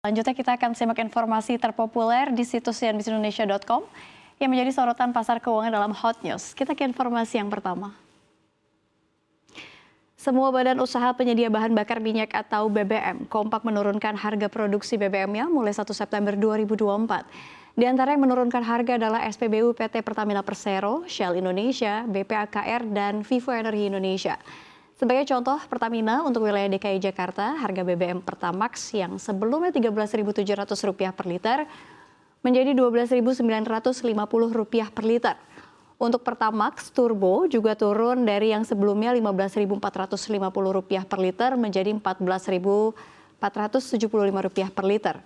Selanjutnya kita akan simak informasi terpopuler di situs cnbcindonesia.com yang menjadi sorotan pasar keuangan dalam Hot News. Kita ke informasi yang pertama. Semua badan usaha penyedia bahan bakar minyak atau BBM kompak menurunkan harga produksi BBM-nya mulai 1 September 2024. Di antara yang menurunkan harga adalah SPBU PT Pertamina Persero, Shell Indonesia, BPAKR, dan Vivo Energi Indonesia. Sebagai contoh, Pertamina untuk wilayah DKI Jakarta, harga BBM Pertamax yang sebelumnya Rp13.700 per liter menjadi Rp12.950 per liter. Untuk Pertamax Turbo juga turun dari yang sebelumnya Rp15.450 per liter menjadi Rp14.475 per liter.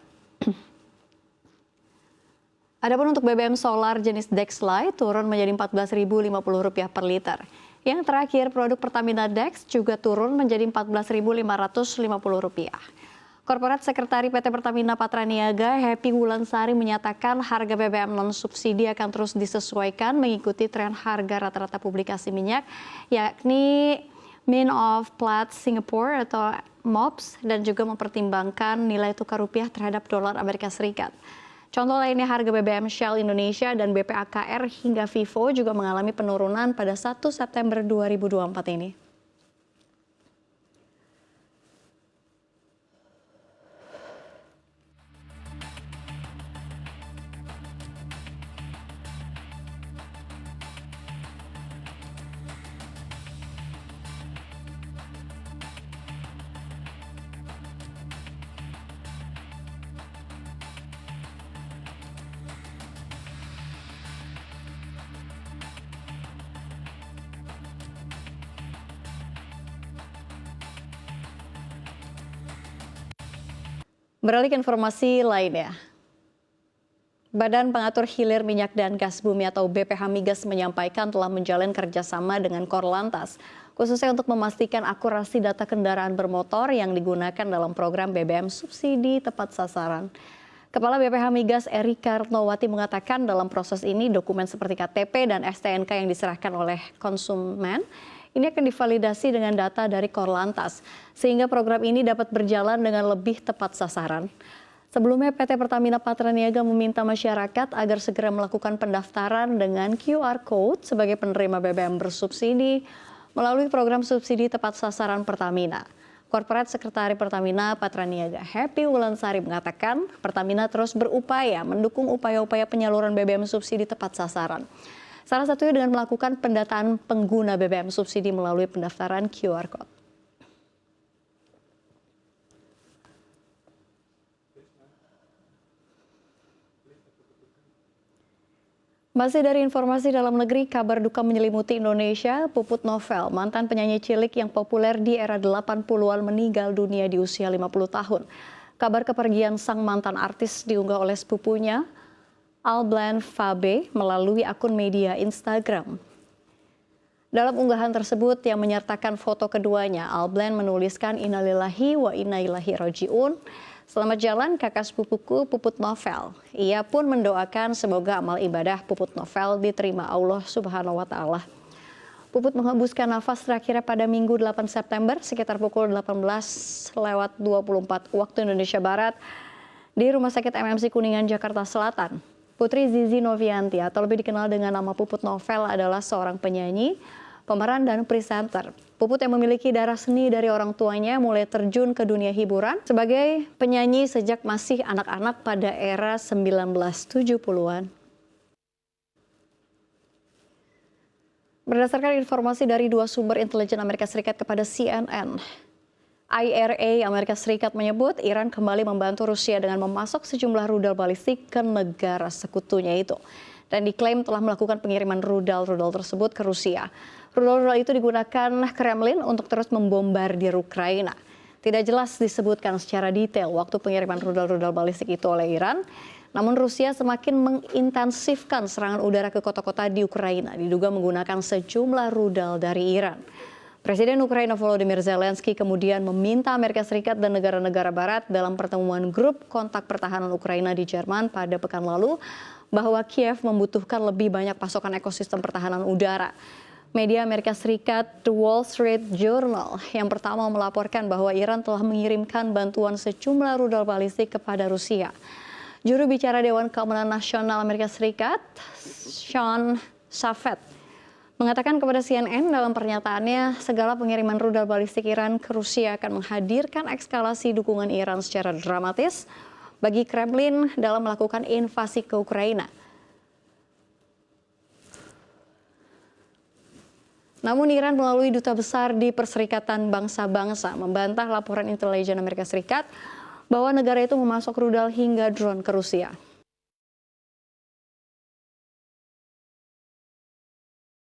Adapun untuk BBM solar jenis Dexlite turun menjadi Rp14.050 per liter. Yang terakhir, produk Pertamina Dex juga turun menjadi Rp14.550. Korporat Sekretari PT Pertamina Patraniaga, Happy Wulansari, menyatakan harga BBM non-subsidi akan terus disesuaikan mengikuti tren harga rata-rata publikasi minyak, yakni Mean of Platts Singapore atau MOPS, dan juga mempertimbangkan nilai tukar rupiah terhadap dolar Amerika Serikat. Contoh lainnya harga BBM Shell Indonesia dan BPAKR hingga Vivo juga mengalami penurunan pada 1 September 2024 ini. Beralih ke informasi lainnya. Badan Pengatur Hilir Minyak dan Gas Bumi atau BPH Migas menyampaikan telah menjalin kerjasama dengan Korlantas, khususnya untuk memastikan akurasi data kendaraan bermotor yang digunakan dalam program BBM subsidi tepat sasaran. Kepala BPH Migas Erika Retnowati mengatakan dalam proses ini dokumen seperti KTP dan STNK yang diserahkan oleh konsumen ini akan divalidasi dengan data dari Korlantas, sehingga program ini dapat berjalan dengan lebih tepat sasaran. Sebelumnya PT Pertamina Patraniaga meminta masyarakat agar segera melakukan pendaftaran dengan QR Code sebagai penerima BBM bersubsidi melalui program subsidi tepat sasaran Pertamina. Korporat Sekretari Pertamina Patraniaga Happy Wulansari mengatakan Pertamina terus berupaya mendukung upaya-upaya penyaluran BBM subsidi tepat sasaran. Salah satunya dengan melakukan pendataan pengguna BBM subsidi melalui pendaftaran QR Code. Masih dari informasi dalam negeri, kabar duka menyelimuti Indonesia. Puput Novel, mantan penyanyi cilik yang populer di era 80-an meninggal dunia di usia 50 tahun. Kabar kepergian sang mantan artis diunggah oleh sepupunya, Alblan Fabe, melalui akun media Instagram. Dalam unggahan tersebut yang menyertakan foto keduanya, Alblan menuliskan innalillahi wa inna ilaihi rajiun. Selamat jalan kakak sepupuku Puput Novel. Ia pun mendoakan semoga amal ibadah Puput Novel diterima Allah Subhanahu wa taala. Puput menghembuskan nafas terakhirnya pada Minggu 8 September sekitar pukul 18:24 waktu Indonesia Barat di Rumah Sakit MMC Kuningan, Jakarta Selatan. Putri Zizi Novianti atau lebih dikenal dengan nama Puput Novel adalah seorang penyanyi, pemeran, dan presenter. Puput yang memiliki darah seni dari orang tuanya mulai terjun ke dunia hiburan sebagai penyanyi sejak masih anak-anak pada era 1970-an. Berdasarkan informasi dari dua sumber intelijen Amerika Serikat kepada CNN, IRA Amerika Serikat menyebut Iran kembali membantu Rusia dengan memasok sejumlah rudal balistik ke negara sekutunya itu. Dan diklaim telah melakukan pengiriman rudal-rudal tersebut ke Rusia. Rudal-rudal itu digunakan Kremlin untuk terus membombardir Ukraina. Tidak jelas disebutkan secara detail waktu pengiriman rudal-rudal balistik itu oleh Iran. Namun Rusia semakin mengintensifkan serangan udara ke kota-kota di Ukraina, diduga menggunakan sejumlah rudal dari Iran. Presiden Ukraina Volodymyr Zelensky kemudian meminta Amerika Serikat dan negara-negara barat dalam pertemuan grup kontak pertahanan Ukraina di Jerman pada pekan lalu bahwa Kiev membutuhkan lebih banyak pasokan ekosistem pertahanan udara. Media Amerika Serikat The Wall Street Journal yang pertama melaporkan bahwa Iran telah mengirimkan bantuan sejumlah rudal balistik kepada Rusia. Juru bicara Dewan Keamanan Nasional Amerika Serikat, Sean Safet, mengatakan kepada CNN dalam pernyataannya, segala pengiriman rudal balistik Iran ke Rusia akan menghadirkan eskalasi dukungan Iran secara dramatis bagi Kremlin dalam melakukan invasi ke Ukraina. Namun Iran melalui duta besar di Perserikatan Bangsa-Bangsa membantah laporan intelijen Amerika Serikat bahwa negara itu memasok rudal hingga drone ke Rusia.